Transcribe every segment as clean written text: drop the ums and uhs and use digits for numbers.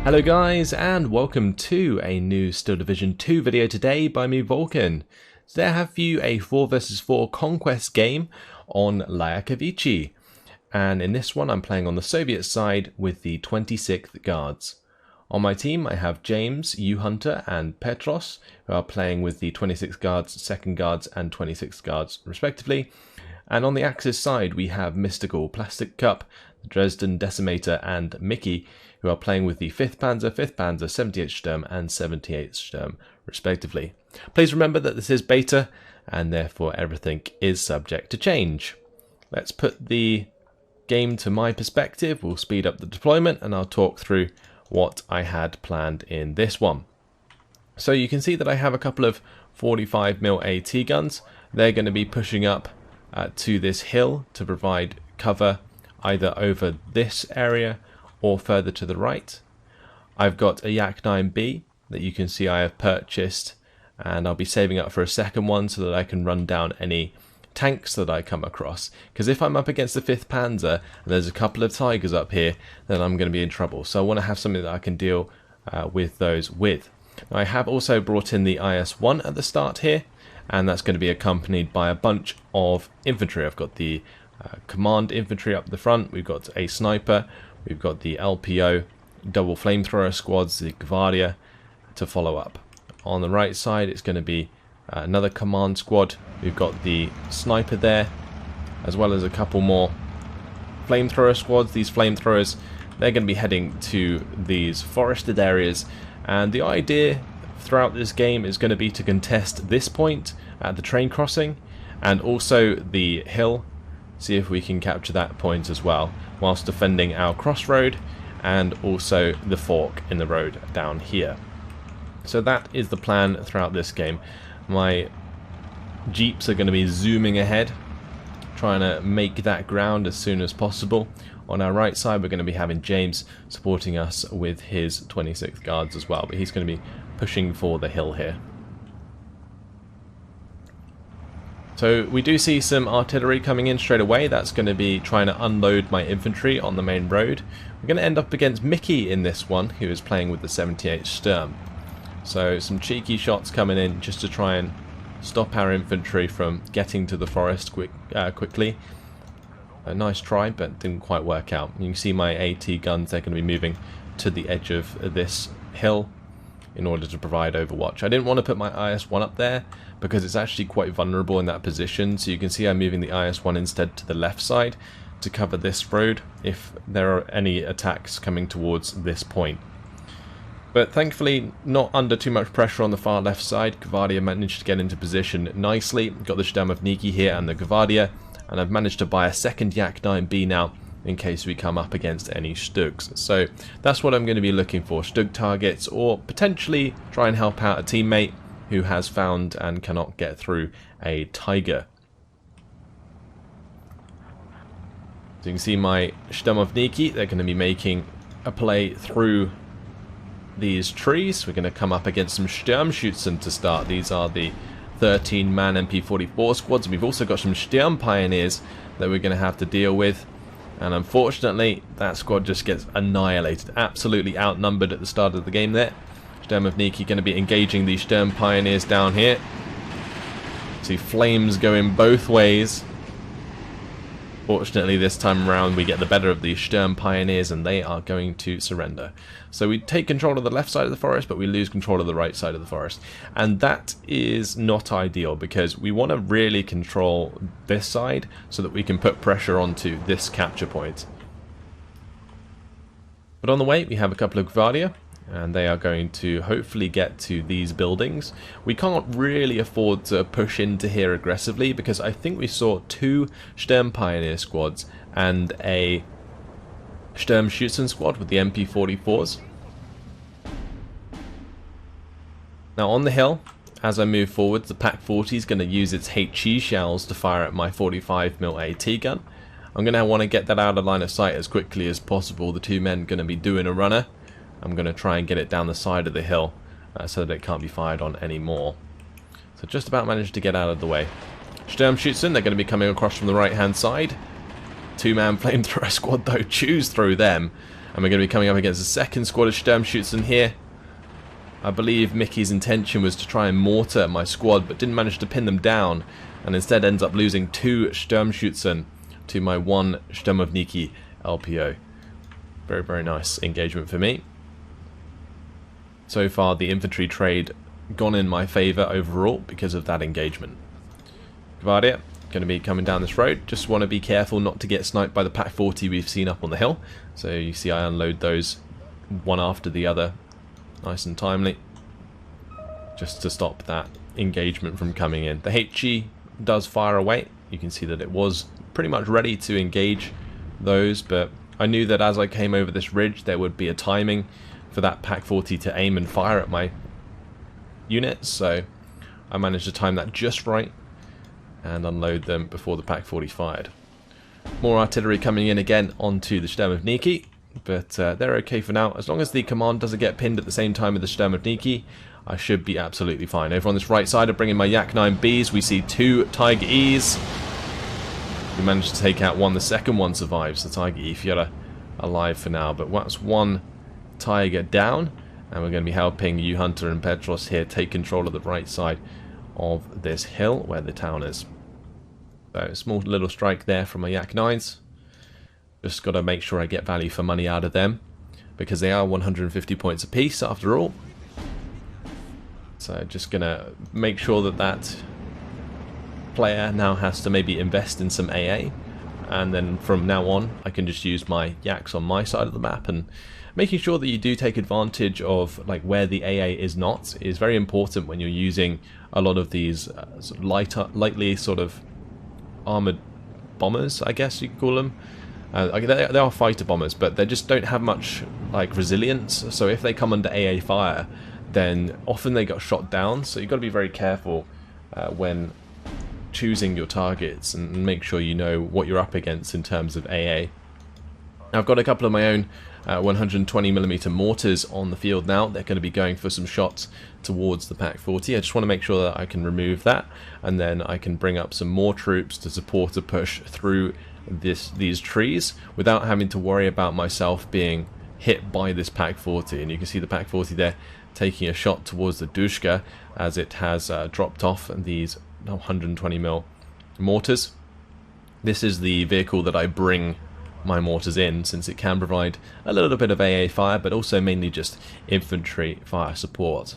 Hello guys, and welcome to a new Steel Division 2 video today by me, Vulcan. Today I have for you a 4 vs 4 Conquest game on Lyakhavichy, and in this one I'm playing on the Soviet side with the 26th Guards. On my team I have James, U-Hunter and Petros, who are playing with the 26th Guards, 2nd Guards and 26th Guards respectively. And on the Axis side we have Mystical, Plastic Cup, the Dresden Decimator and Mickey, who are playing with the 5th Panzer, 5th Panzer, 78th Sturm and 78th Sturm respectively. Please remember that this is beta and therefore everything is subject to change. Let's put the game to my perspective, we'll speed up the deployment and I'll talk through what I had planned in this one. So you can see that I have a couple of 45mm AT guns. They're going to be pushing up to this hill to provide cover either over this area or further to the right. I've got a Yak-9B that you can see I have purchased, and I'll be saving up for a second one so that I can run down any tanks that I come across, because if I'm up against the 5th Panzer and there's a couple of Tigers up here, then I'm going to be in trouble. So I want to have something that I can deal with those with. Now, I have also brought in the IS-1 at the start here, and that's going to be accompanied by a bunch of infantry. I've got the command infantry up the front, we've got a sniper, we've got the LPO, double flamethrower squads, the Gvardia to follow up. On the right side it's going to be another command squad. We've got the sniper there, as well as a couple more flamethrower squads. These flamethrowers, they're going to be heading to these forested areas, and the idea throughout this game is going to be to contest this point at the train crossing and also the hill. See if we can capture that point as well, whilst defending our crossroad and also the fork in the road down here. So that is the plan throughout this game. My jeeps are going to be zooming ahead, trying to make that ground as soon as possible. On our right side we're going to be having James supporting us with his 26th Guards as well, but he's going to be pushing for the hill here. So we do see some artillery coming in straight away. That's going to be trying to unload my infantry on the main road. We're going to end up against Mickey in this one, who is playing with the 78th Sturm. So some cheeky shots coming in just to try and stop our infantry from getting to the forest quickly. A nice try, but didn't quite work out. You can see my AT guns, they're going to be moving to the edge of this hill in order to provide overwatch. I didn't want to put my IS-1 up there because it's actually quite vulnerable in that position, so you can see I'm moving the IS-1 instead to the left side to cover this road if there are any attacks coming towards this point. But thankfully not under too much pressure on the far left side. Gvardia managed to get into position nicely, got the Zdravniki here and the Gvardia, and I've managed to buy a second Yak-9B now in case we come up against any Stugs. So that's what I'm going to be looking for, Stug targets, or potentially try and help out a teammate who has found and cannot get through a Tiger. So you can see my Zdravniki, they're going to be making a play through these trees. We're going to come up against some Sturmschützen to start. These are the 13-man MP44 squads. We've also got some Sturm Pioneers that we're going to have to deal with. And unfortunately, that squad just gets annihilated. Absolutely outnumbered at the start of the game there. Zdravniki going to be engaging these Sturm Pioneers down here. See flames going both ways. Fortunately, this time around we get the better of the Sturm Pioneers and they are going to surrender. So we take control of the left side of the forest, but we lose control of the right side of the forest. And that is not ideal because we want to really control this side so that we can put pressure onto this capture point. But on the way we have a couple of Gvardia, and they are going to hopefully get to these buildings. We can't really afford to push into here aggressively because I think we saw 2 Sturm Pioneer squads and a Sturmschützen squad with the MP44s. Now on the hill, as I move forward, the PaK-40 is going to use its HE shells to fire at my 45mm AT gun. I'm going to want to get that out of line of sight as quickly as possible. The 2 men are going to be doing a runner. I'm going to try and get it down the side of the hill so that it can't be fired on anymore. So just about managed to get out of the way. Sturmschützen, they're going to be coming across from the right hand side. 2-man flamethrower squad though chews through them. And we're going to be coming up against the second squad of Sturmschützen here. I believe Mickey's intention was to try and mortar my squad, but didn't manage to pin them down, and instead ends up losing 2 Sturmschützen to my 1 Sturmovniki LPO. Very, very nice engagement for me. So far, the infantry trade gone in my favour overall because of that engagement. Gvardia going to be coming down this road. Just want to be careful not to get sniped by the Pak 40 we've seen up on the hill. So you see I unload those one after the other, nice and timely, just to stop that engagement from coming in. The HE does fire away. You can see that it was pretty much ready to engage those, but I knew that as I came over this ridge there would be a timing for that Pak 40 to aim and fire at my units, so I managed to time that just right and unload them before the Pak 40 fired. More artillery coming in again onto the Sturmovniki, but they're okay for now. As long as the command doesn't get pinned at the same time with the Sturmovniki, I should be absolutely fine. Over on this right side, I bring in my Yak 9Bs. We see 2 Tiger Es. We managed to take out one. The second one survives. The Tiger E Fiora alive for now, but that's 1 Tiger down, and we're going to be helping U Hunter and Petros here take control of the right side of this hill where the town is. So a small little strike there from my Yak 9s. Just got to make sure I get value for money out of them, because they are 150 points apiece after all. So just going to make sure that that player now has to maybe invest in some AA, and then from now on I can just use my Yaks on my side of the map. And making sure that you do take advantage of like where the AA is not is very important when you're using a lot of these sort of lightly sort of armored bombers, I guess you could call them. They are fighter bombers, but they just don't have much like resilience, so if they come under AA fire then often they got shot down. So you've got to be very careful when choosing your targets and make sure you know what you're up against in terms of AA. I've got a couple of my own 120mm mortars on the field now. They're going to be going for some shots towards the Pak 40. I just want to make sure that I can remove that, and then I can bring up some more troops to support a push through these trees without having to worry about myself being hit by this Pak 40. And you can see the Pak 40 there taking a shot towards the Dushka as it has dropped off these 120mm mortars. This is the vehicle that I bring my mortars in, since it can provide a little bit of AA fire, but also mainly just infantry fire support.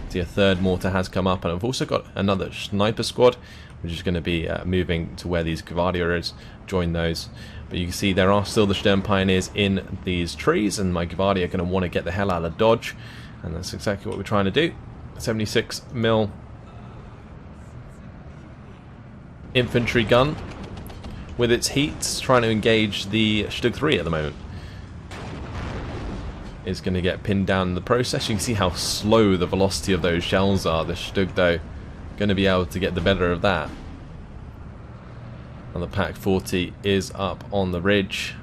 See, a third mortar has come up, and I've also got another sniper squad, which is going to be moving to where these Gvardia is, join those. But you can see there are still the Sturm Pioneers in these trees, and my Gvardia are going to want to get the hell out of dodge, and that's exactly what we're trying to do. 76mm infantry gun with its heat, trying to engage the Stug 3 at the moment. Is going to get pinned down in the process. You can see how slow the velocity of those shells are. The Stug, though, going to be able to get the better of that. And the Pak 40 is up on the ridge.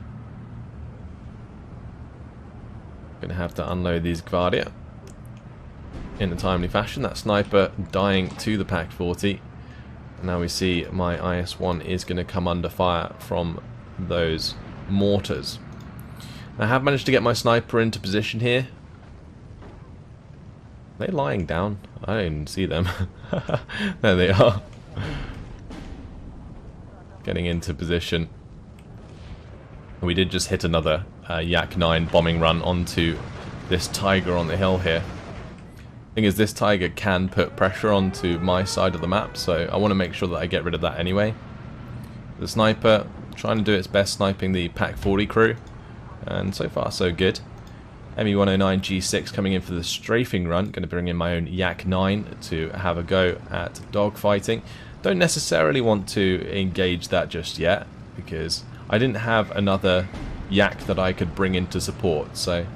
Going to have to unload these Gvardia in a timely fashion. That sniper dying to the Pak 40. Now we see my IS-1 is going to come under fire from those mortars. I have managed to get my sniper into position here. Are they lying down? I don't even see them. There they are. Getting into position. We did just hit another Yak 9 bombing run onto this Tiger on the hill here. Thing is, this Tiger can put pressure onto my side of the map, so I want to make sure that I get rid of that anyway. The sniper trying to do its best sniping the Pak 40 crew, and so far so good. ME109 G6 coming in for the strafing run. Going to bring in my own Yak 9 to have a go at dogfighting. Don't necessarily want to engage that just yet, because I didn't have another Yak that I could bring in to support, so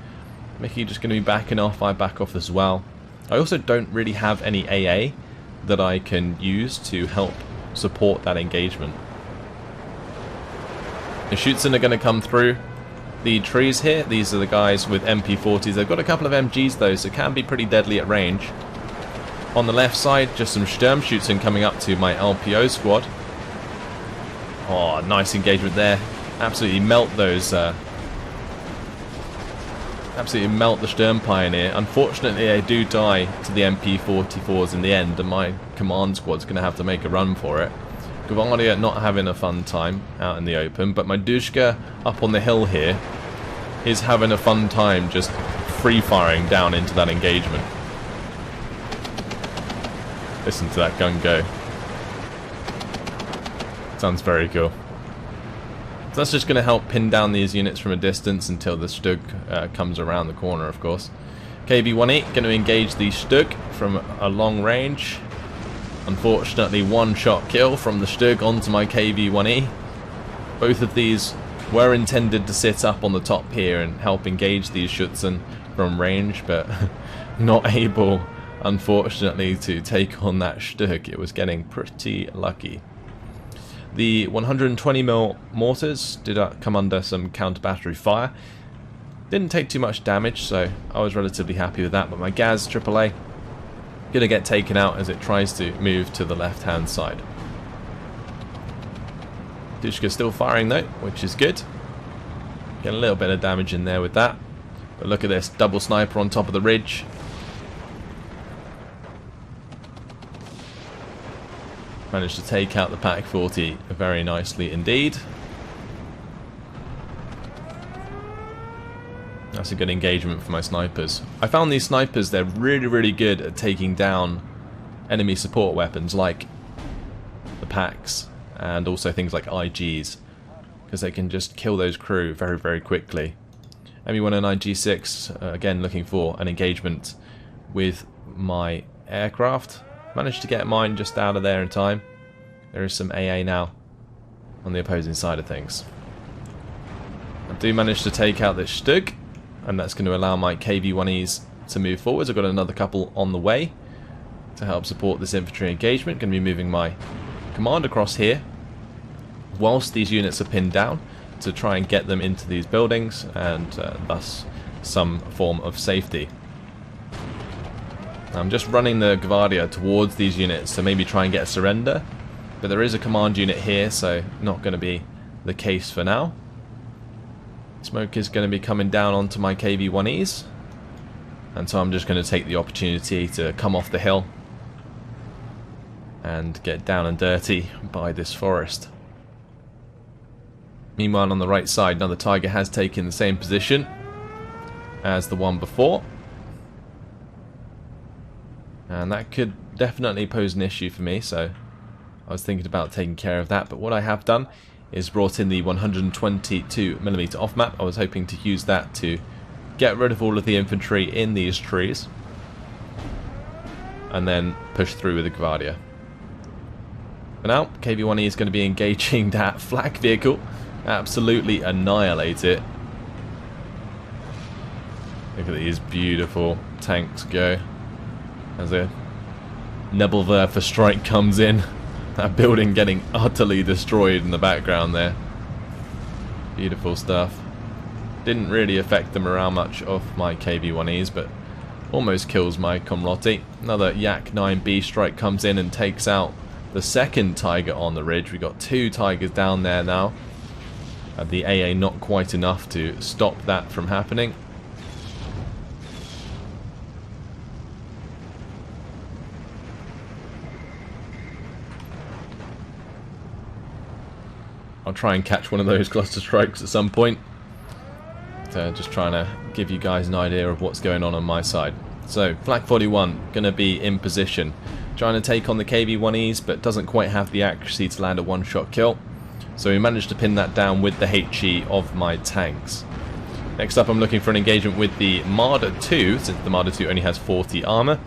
Mickey just going to be backing off. I back off as well. I also don't really have any AA that I can use to help support that engagement. The Schutzen are going to come through the trees here. These are the guys with MP40s. They've got a couple of MGs though, so can be pretty deadly at range. On the left side, just some Sturmschützen coming up to my LPO squad. Oh, nice engagement there. Absolutely melt those absolutely melt the Sturm Pioneer. Unfortunately, I do die to the MP44s in the end, and my command squad's going to have to make a run for it. Gvardia not having a fun time out in the open, but my Dushka up on the hill here is having a fun time just free-firing down into that engagement. Listen to that gun go. Sounds very cool. So that's just going to help pin down these units from a distance until the Stug comes around the corner, of course. KV-1E going to engage the Stug from a long range. Unfortunately, one-shot kill from the Stug onto my KV-1E. Both of these were intended to sit up on the top here and help engage these Schutzen from range, but not able, unfortunately, to take on that Stug. It was getting pretty lucky. The 120mm mortars did come under some counter-battery fire. Didn't take too much damage, so I was relatively happy with that, but my Gaz AAA going to get taken out as it tries to move to the left-hand side. Dushka still firing though, which is good. Get a little bit of damage in there with that. But look at this, double sniper on top of the ridge. Managed to take out the Pak 40 very nicely indeed. That's a good engagement for my snipers. I found these snipers, they're really good at taking down enemy support weapons like the Paks and also things like IGs, because they can just kill those crew very quickly. ME1 and IG6, again looking for an engagement with my aircraft. Managed to get mine just out of there in time. There is some AA now on the opposing side of things. I do manage to take out this Stug, and that's going to allow my KV-1Es to move forwards. I've got another couple on the way to help support this infantry engagement. Going to be moving my command across here whilst these units are pinned down to try and get them into these buildings and thus some form of safety. I'm just running the Gvardia towards these units to maybe try and get a surrender, but there is a command unit here, so not going to be the case for now. Smoke is going to be coming down onto my KV-1Es, and so I'm just going to take the opportunity to come off the hill and get down and dirty by this forest. Meanwhile, on the right side, another Tiger has taken the same position as the one before. And that could definitely pose an issue for me, so I was thinking about taking care of that. But what I have done is brought in the 122mm off-map. I was hoping to use that to get rid of all of the infantry in these trees and then push through with the Gvardia. For now, KV-1E is going to be engaging that flak vehicle. Absolutely annihilate it. Look at these beautiful tanks go. As a Nebelwerfer strike comes in, that building getting utterly destroyed in the background there. Beautiful stuff. Didn't really affect the morale much of my KV-1Es, but almost kills my Komrotti. Another Yak 9B strike comes in and takes out the second Tiger on the ridge. We got two Tigers down there now. The AA not quite enough to stop that from happening. I'll try and catch one of those cluster strikes at some point. Just trying to give you guys an idea of what's going on my side. So, Flak 41 going to be in position. Trying to take on the KV-1Es, but doesn't quite have the accuracy to land a one-shot kill. So we managed to pin that down with the HE of my tanks. Next up, I'm looking for an engagement with the Marder 2, since the Marder 2 only has 40 armor.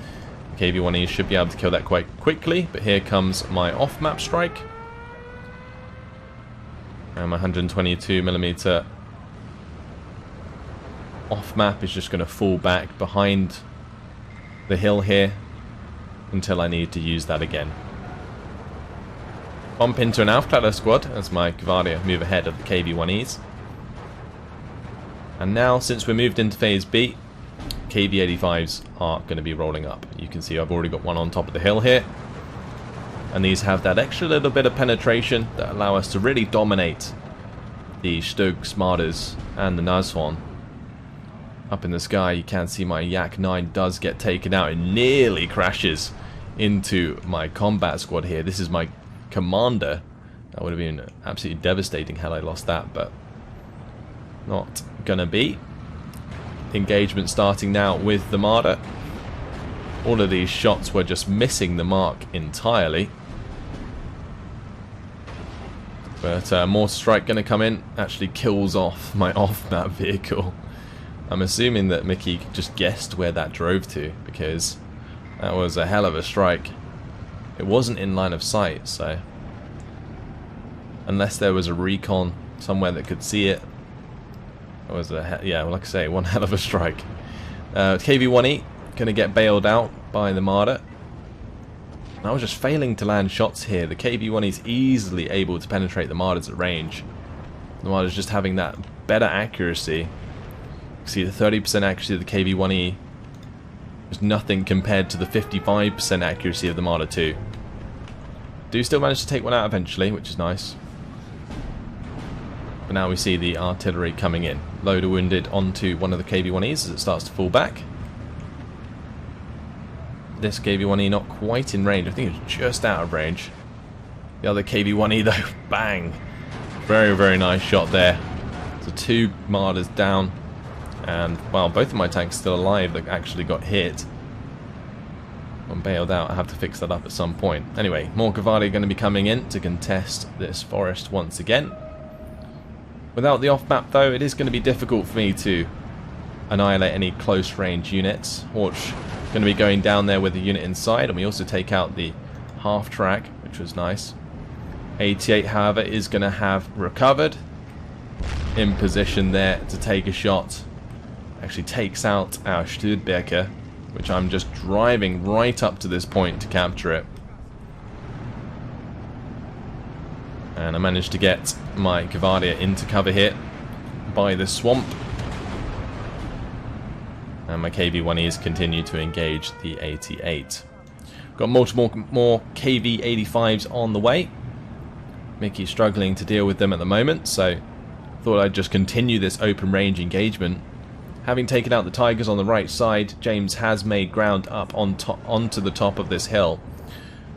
The KV-1Es should be able to kill that quite quickly, but here comes my off-map strike. And my 122mm off-map is just going to fall back behind the hill here until I need to use that again. Bump into an Aufklärer squad as my Gvardia move ahead of the KV-1Es. And now, since we're moved into phase B, KV-85s are going to be rolling up. You can see I've already got one on top of the hill here. And these have that extra little bit of penetration that allow us to really dominate the Stug, Marders and the Nashorn. up in the sky, you can see my Yak-9 does get taken out. It nearly crashes into my combat squad here. This is my commander. That would have been absolutely devastating had I lost that, but not gonna be. Engagement starting now with the Marder. All of these shots were just missing the mark entirely. But mortar strike going to come in, actually kills off my off-map vehicle. I'm assuming that Mickey just guessed where that drove to, because that was a hell of a strike. It wasn't in line of sight, so unless there was a recon somewhere that could see it, it was a yeah, like I say, one hell of a strike. KV-1E going to get bailed out by the Marder. I was just failing to land shots here. The KV-1E is easily able to penetrate the Marders at range. The Marder's just having that better accuracy. You see the 30% accuracy of the KV-1E is nothing compared to the 55% accuracy of the Marder 2. Do still manage to take one out eventually, which is nice. But now we see the artillery coming in. Loader wounded onto one of the KV-1Es as it starts to fall back. This KV-1E not quite in range. I think it's just out of range. The other KV-1E though, bang! Very, very nice shot there. So 2 Marders down. And, well, both of my tanks still alive that actually got hit. I'm bailed out. I have to fix that up at some point. Anyway, more Cavalry are going to be coming in to contest this forest once again. Without the off-map though, it is going to be difficult for me to annihilate any close range units. Horch going to be going down there with the unit inside, and we also take out the half track, which was nice. 88, however, is going to have recovered in position there to take a shot. Actually takes out our Studebaker, which I'm just driving right up to this point to capture it. And I managed to get my Cavalia into cover here by the swamp. And my KV-1Es continue to engage the 88. Got multiple more KV-85s on the way. Mickey's struggling to deal with them at the moment, so thought I'd just continue this open range engagement. Having taken out the Tigers on the right side, James has made ground up onto the top of this hill.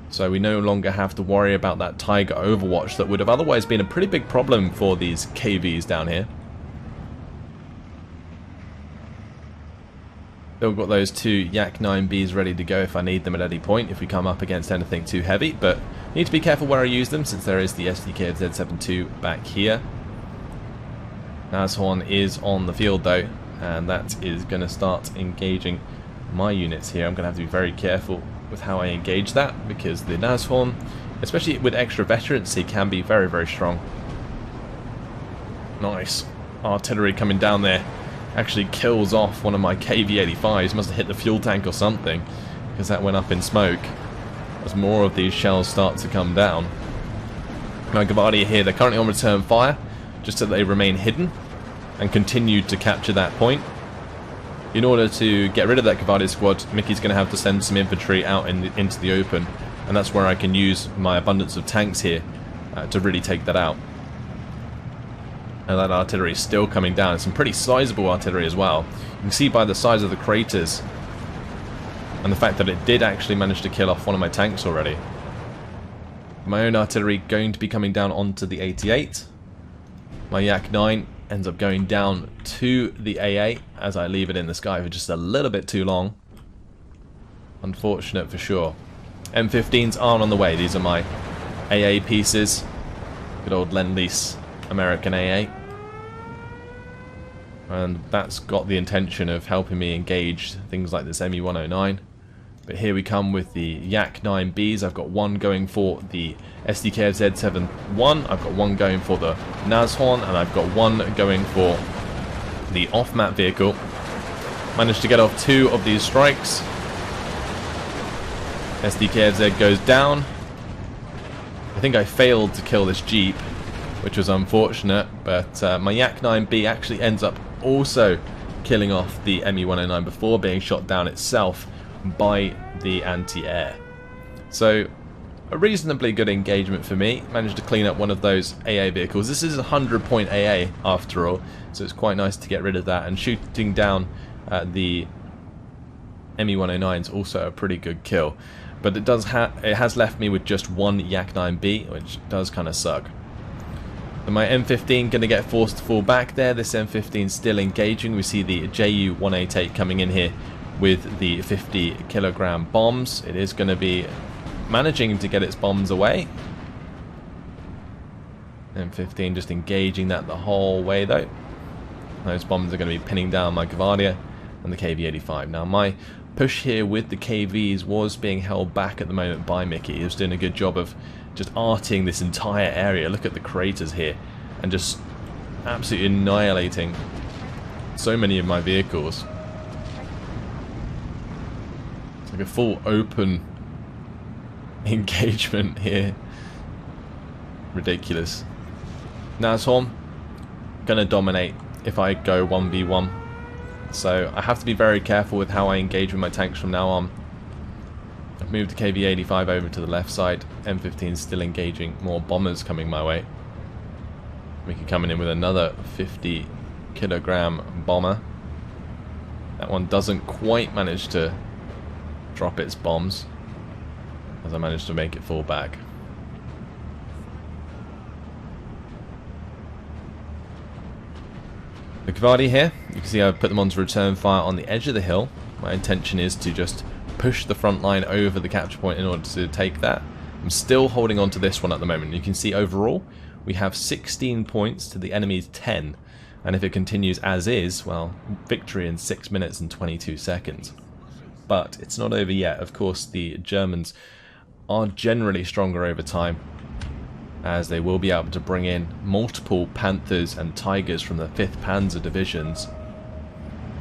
So we no longer have to worry about that Tiger overwatch that would have otherwise been a pretty big problem for these KVs down here. Still got those 2 Yak-9Bs ready to go if I need them at any point, if we come up against anything too heavy, but need to be careful where I use them since there is the SDKFZ-72 back here. Nashorn is on the field though, and that is going to start engaging my units here. I'm going to have to be very careful with how I engage that, because the Nashorn, especially with extra veterancy, can be very, very strong. Nice. Artillery coming down there. Actually kills off one of my KV-85s. Must have hit the fuel tank or something, because that went up in smoke. As more of these shells start to come down. My Gavardia here, they're currently on return fire, just so they remain hidden and continue to capture that point. In order to get rid of that Gavardia squad, Mickey's going to have to send some infantry out into the open, and that's where I can use my abundance of tanks here to really take that out. And that artillery is still coming down. It's some pretty sizable artillery as well. You can see by the size of the craters and the fact that it did actually manage to kill off one of my tanks already. My own artillery going to be coming down onto the 88. My Yak-9 ends up going down to the AA as I leave it in the sky for just a little bit too long. Unfortunate for sure. M15s aren't on the way. These are my AA pieces. Good old Lend-Lease American AA. And that's got the intention of helping me engage things like this ME-109. But here we come with the Yak-9Bs. I've got one going for the SDKFZ-71. I've got one going for the Nashorn, and I've got one going for the off-map vehicle. Managed to get off 2 of these strikes. SDKFZ goes down. I think I failed to kill this Jeep, which was unfortunate, but my Yak-9B actually ends up also killing off the ME-109 before being shot down itself by the anti-air. So a reasonably good engagement for me. Managed to clean up one of those AA vehicles. This is a 100-point AA after all, so it's quite nice to get rid of that. And shooting down the ME-109 is also a pretty good kill. But it has left me with just one Yak-9B, which does kind of suck. And my M15 going to get forced to fall back there. This M15 still engaging. We see the Ju-188 coming in here with the 50 kilogram bombs. It is going to be managing to get its bombs away. M15 just engaging that the whole way though. Those bombs are going to be pinning down my Gvardia and the KV-85. Now my push here with the KVs was being held back at the moment by Mickey. He was doing a good job of just arting this entire area. Look at the craters here and just absolutely annihilating so many of my vehicles. It's like a full open engagement here. Ridiculous. Nashorn gonna dominate if I go 1v1, so I have to be very careful with how I engage with my tanks from now on. I've moved the KV-85 over to the left side. M15 still engaging, more bombers coming my way. We can come in with another 50 kilogram bomber. That one doesn't quite manage to drop its bombs, as I managed to make it fall back. The Gvardi here, you can see I've put them onto return fire on the edge of the hill. My intention is to just push the front line over the capture point in order to take that. I'm still holding on to this one at the moment. You can see overall we have 16 points to the enemy's 10, and if it continues as is, well, victory in 6 minutes and 22 seconds. But it's not over yet. Of course, the Germans are generally stronger over time, as they will be able to bring in multiple Panthers and Tigers from the 5th Panzer divisions.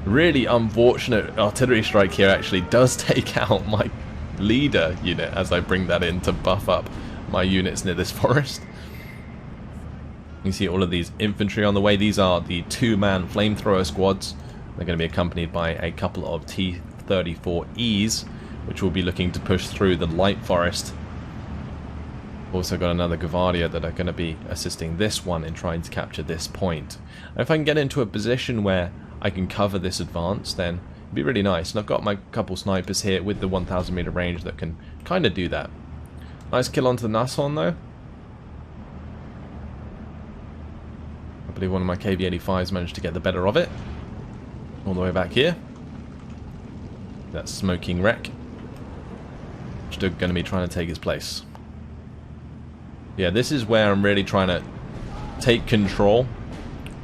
Really unfortunate artillery strike here actually does take out my leader unit as I bring that in to buff up my units near this forest. You see all of these infantry on the way. These are the 2-man flamethrower squads. They're going to be accompanied by a couple of T-34Es, which will be looking to push through the light forest. Also got another Gvardia that are going to be assisting this one in trying to capture this point. And if I can get into a position where I can cover this advance, then it'd be really nice. And I've got my couple snipers here with the 1,000 meter range that can kind of do that. Nice kill onto the Nashorn though. I believe one of my KV-85s managed to get the better of it. All the way back here. That smoking wreck. Still going to be trying to take his place. Yeah, this is where I'm really trying to take control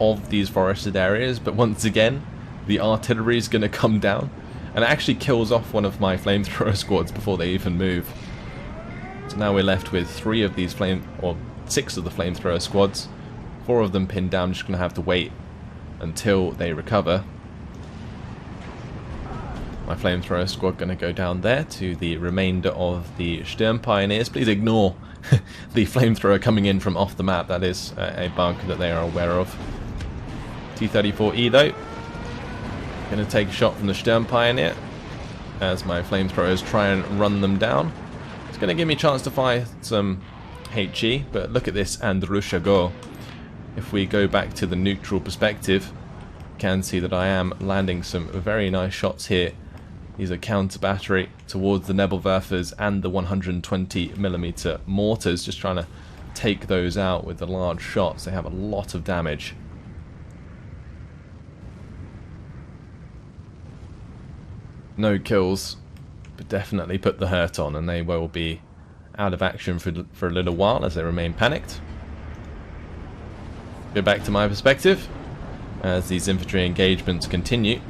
of these forested areas, but once again, the artillery is going to come down, and it actually kills off one of my flamethrower squads before they even move. So now we're left with 6 of the flamethrower squads, 4 of them pinned down. Just going to have to wait until they recover. My flamethrower squad going to go down there to the remainder of the Sturm Pioneers. Please ignore the flamethrower coming in from off the map. That is a bug that they are aware of. T-34E though, going to take a shot from the Sturm Pioneer as my flamethrowers try and run them down. It's going to give me a chance to fire some HE, but look at this Andrusha go. If we go back to the neutral perspective, you can see that I am landing some very nice shots here. These are counter battery towards the Nebelwerfers and the 120mm mortars, just trying to take those out with the large shots. They have a lot of damage. No kills, but definitely put the hurt on, and they will be out of action for a little while as they remain panicked. Go back to my perspective as these infantry engagements continue.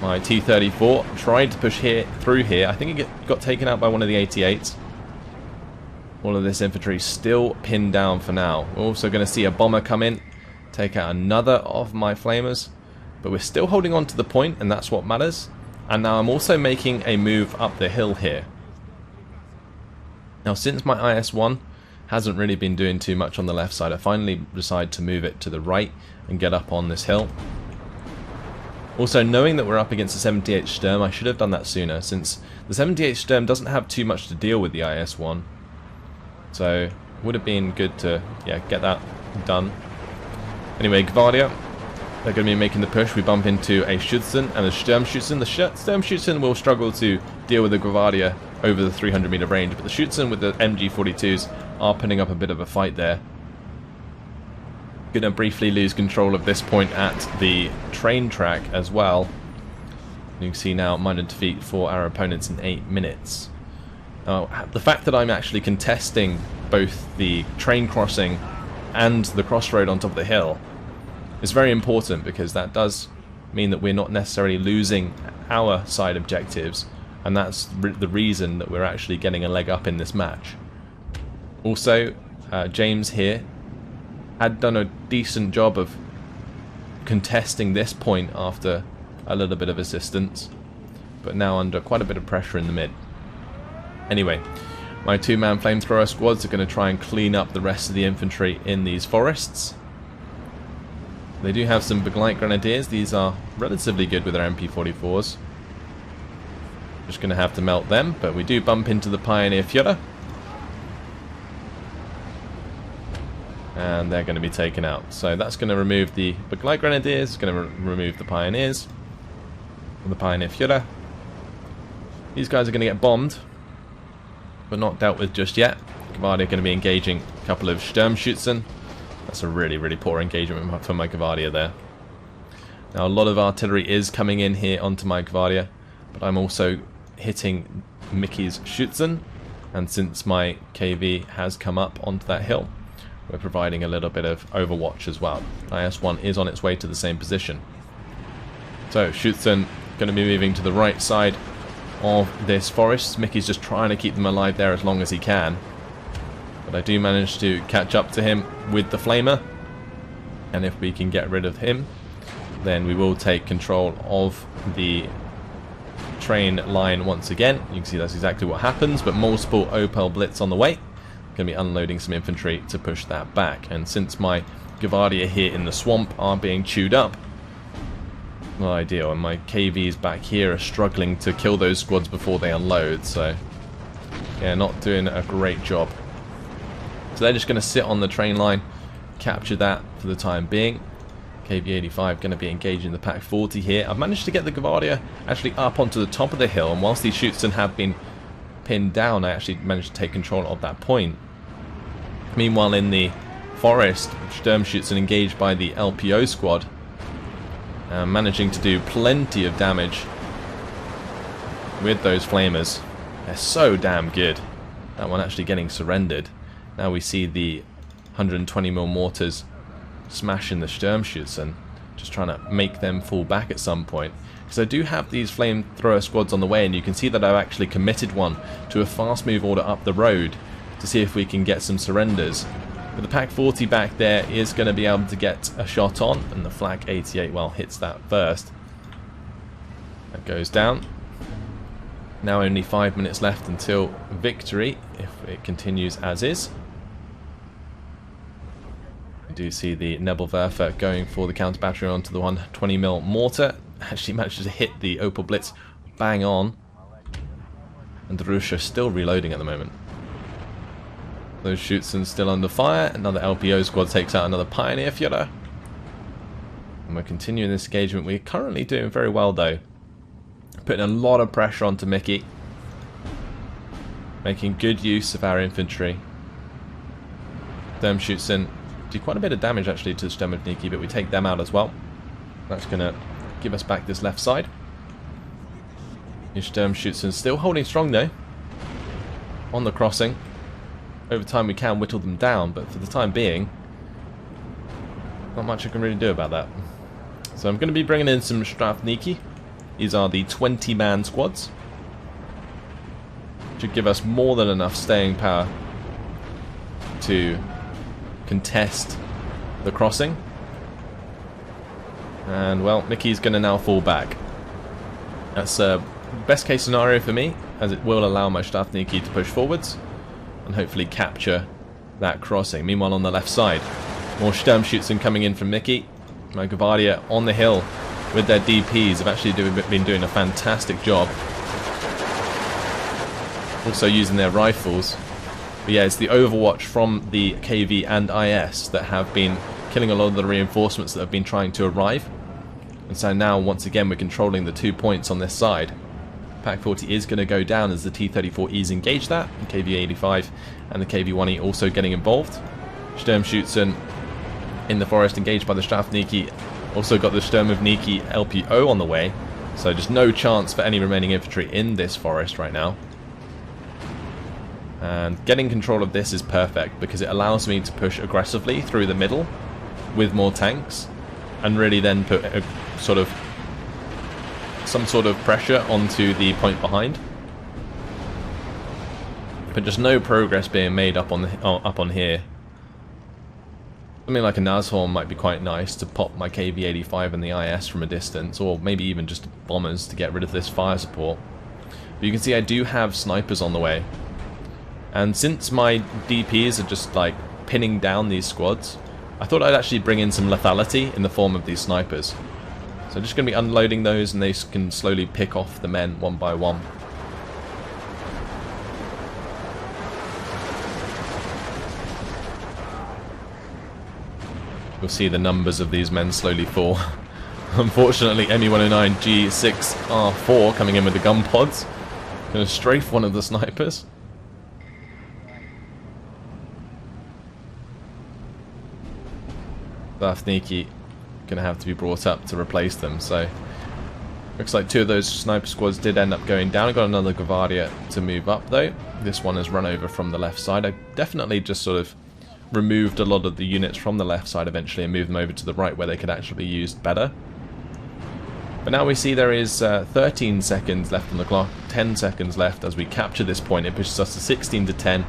My T-34 tried to push through here. I think it got taken out by one of the 88s. All of this infantry still pinned down for now. We're also going to see a bomber come in, take out another of my flamers. But we're still holding on to the point, and that's what matters. And now I'm also making a move up the hill here. Now since my IS-1 hasn't really been doing too much on the left side, I finally decided to move it to the right and get up on this hill. Also, knowing that we're up against the 78 Sturm, I should have done that sooner, since the 78 Sturm doesn't have too much to deal with the IS-1. So would have been good to get that done. Anyway, Gvardia, they're going to be making the push. We bump into a Schützen and a Sturmschützen. The Sturmschützen will struggle to deal with the Gvardia over the 300 meter range, but the Schützen with the MG42s are putting up a bit of a fight there. Going to briefly lose control of this point at the train track as well. You can see now minor defeat for our opponents in 8 minutes. Now, the fact that I'm actually contesting both the train crossing and the crossroad on top of the hill is very important, because that does mean that we're not necessarily losing our side objectives, and that's the reason that we're actually getting a leg up in this match. Also, James here had done a decent job of contesting this point after a little bit of assistance, but now under quite a bit of pressure in the mid. Anyway, my two-man flamethrower squads are going to try and clean up the rest of the infantry in these forests. They do have some Battlegroup grenadiers. These are relatively good with their MP44s. Just going to have to melt them, but we do bump into the Pioneer Führer. And they're going to be taken out. So that's going to remove the Battlegroup grenadiers, it's going to remove the Pioneers, and the Pioneer Führer. These guys are going to get bombed, but not dealt with just yet. Gvardia are going to be engaging a couple of Sturmschützen. That's a really, really poor engagement for my Gvardia there. Now a lot of artillery is coming in here onto my Gvardia, but I'm also hitting Mickey's Schützen, and since my KV has come up onto that hill, we're providing a little bit of overwatch as well. IS-1 is on its way to the same position. So Schützen going to be moving to the right side of this forest. Mickey's just trying to keep them alive there as long as he can. But I do manage to catch up to him with the flamer. And if we can get rid of him, then we will take control of the train line once again. You can see that's exactly what happens, but multiple Opel Blitz on the way. Going to be unloading some infantry to push that back. And since my Gvardia here in the swamp are being chewed up, not ideal, and my KVs back here are struggling to kill those squads before they unload, so yeah, not doing a great job. So they're just going to sit on the train line, capture that for the time being. KV-85 going to be engaging the Pak 40 here. I've managed to get the Gvardia actually up onto the top of the hill, and whilst these Schützen have been pinned down, I actually managed to take control of that point. Meanwhile, in the forest, Sturmschützen engaged by the LPO squad, managing to do plenty of damage with those flamers. They're so damn good. That one actually getting surrendered. Now we see the 120mm mortars smashing the Sturmschützen, just trying to make them fall back at some point. Because I do have these flamethrower squads on the way, and you can see that I've actually committed one to a fast move order up the road to see if we can get some surrenders. But the Pak 40 back there is going to be able to get a shot on, and the Flak 88, well, hits that first. That goes down. Now only 5 minutes left until victory, if it continues as is. We do see the Nebelwerfer going for the counter battery onto the 120mm mortar. Actually manages to hit the Opel Blitz bang on. And the Russia still reloading at the moment. Those Schützen still under fire. Another LPO squad takes out another Pioneer Führer. And we're continuing this engagement. We're currently doing very well though. Putting a lot of pressure onto Mickey. Making good use of our infantry. Sturmschützen do quite a bit of damage actually to Sturmschützen, but we take them out as well. That's going to give us back this left side. Sturmschützen still holding strong though. On the crossing. Over time we can whittle them down, but for the time being, not much I can really do about that. So I'm going to be bringing in some Strafniki. These are the 20-man squads. Should give us more than enough staying power to contest the crossing. And well, Mickey's going to now fall back. That's a best case scenario for me, as it will allow my Strafniki to push forwards and hopefully capture that crossing. Meanwhile, on the left side, more Sturmschützen coming in from Mickey. My Gvardia on the hill with their DPs have actually been doing a fantastic job. Also using their rifles But yeah, it's the overwatch from the KV and IS that have been killing a lot of the reinforcements that have been trying to arrive. And so now, once again, we're controlling the 2 points on this side. Pack 40 is going to go down as the T-34Es engage that, the KV-85 and the KV-1E also getting involved. Sturmschützen in the forest engaged by the Strafniki. Also got the Sturmovniki LPO on the way, so just no chance for any remaining infantry in this forest right now. And getting control of this is perfect because it allows me to push aggressively through the middle with more tanks and really then put a some sort of pressure onto the point behind. But just no progress being made up on here. Something like a Nashorn might be quite nice to pop my KV-85 and the IS from a distance, or maybe even just bombers to get rid of this fire support. But you can see I do have snipers on the way. And since my DPs are just like pinning down these squads, I thought I'd actually bring in some lethality in the form of these snipers. So I'm just going to be unloading those and they can slowly pick off the men one by one. You'll see the numbers of these men slowly fall. Unfortunately, ME-109G6R4 coming in with the gun pods. Going to strafe one of the snipers. Strafniki going to have to be brought up to replace them. So looks like 2 of those sniper squads did end up going down. I got another Guardia to move up though. This one has run over from the left side. I definitely just sort of removed a lot of the units from the left side eventually and moved them over to the right where they could actually be used better. But now we see there is 13 seconds left on the clock, 10 seconds left as we capture this point. It pushes us to 16 to 10,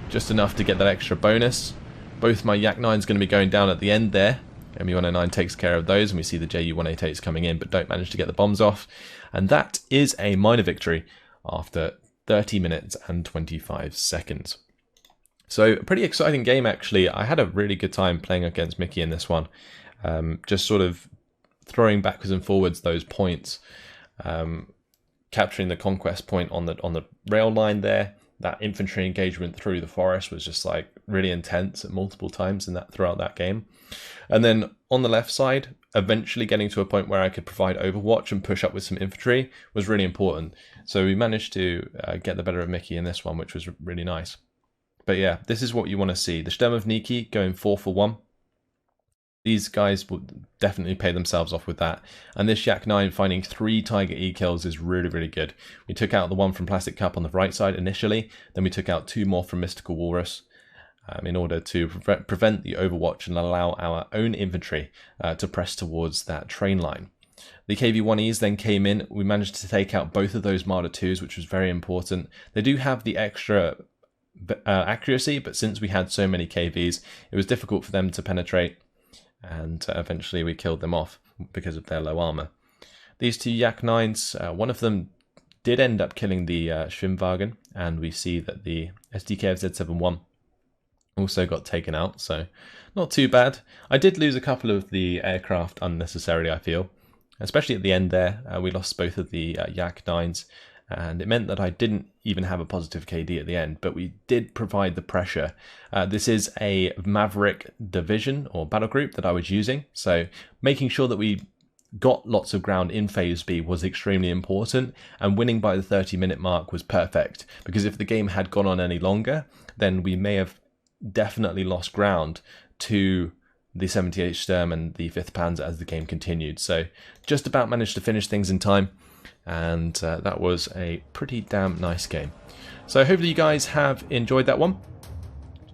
just enough to get that extra bonus. Both my Yak 9's going to be going down at the end there. ME-109 takes care of those and we see the Ju-188s coming in but don't manage to get the bombs off. And that is a minor victory after 30 minutes and 25 seconds. So a pretty exciting game actually. I had a really good time playing against Mickey in this one. Just sort of throwing backwards and forwards those points. Capturing the Conquest point on the rail line there. That infantry engagement through the forest was just like really intense at multiple times throughout that game. And then on the left side, eventually getting to a point where I could provide overwatch and push up with some infantry was really important. So we managed to get the better of Mickey in this one, which was really nice. But yeah, this is what you want to see. The Sturmovniki going 4 for 1. These guys will definitely pay themselves off with that. And this Yak 9 finding 3 Tiger E kills is really, really good. We took out the one from Plastic Cup on the right side initially. Then we took out 2 more from Mystical Walrus in order to prevent the overwatch and allow our own infantry to press towards that train line. The KV-1Es then came in. We managed to take out both of those Marder 2s, which was very important. They do have the extra accuracy, but since we had so many KVs, it was difficult for them to penetrate, and eventually we killed them off because of their low armor. These 2 Yak 9s, one of them did end up killing the Schwimmwagen, and we see that the SDKFZ71 also got taken out, so not too bad. I did lose a couple of the aircraft unnecessarily, I feel, especially at the end there. We lost both of the Yak 9s, and it meant that I didn't even have a positive KD at the end, but we did provide the pressure. This is a Maverick division or battle group that I was using, so making sure that we got lots of ground in Phase B was extremely important, and winning by the 30-minute mark was perfect, because if the game had gone on any longer, then we may have definitely lost ground to the 78th Sturm and the 5th Panzer as the game continued. So just about managed to finish things in time, and that was a pretty damn nice game. So hopefully you guys have enjoyed that one.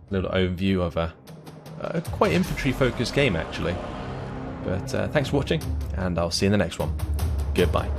A little overview of a quite infantry focused game actually. But thanks for watching, and I'll see you in the next one. Goodbye.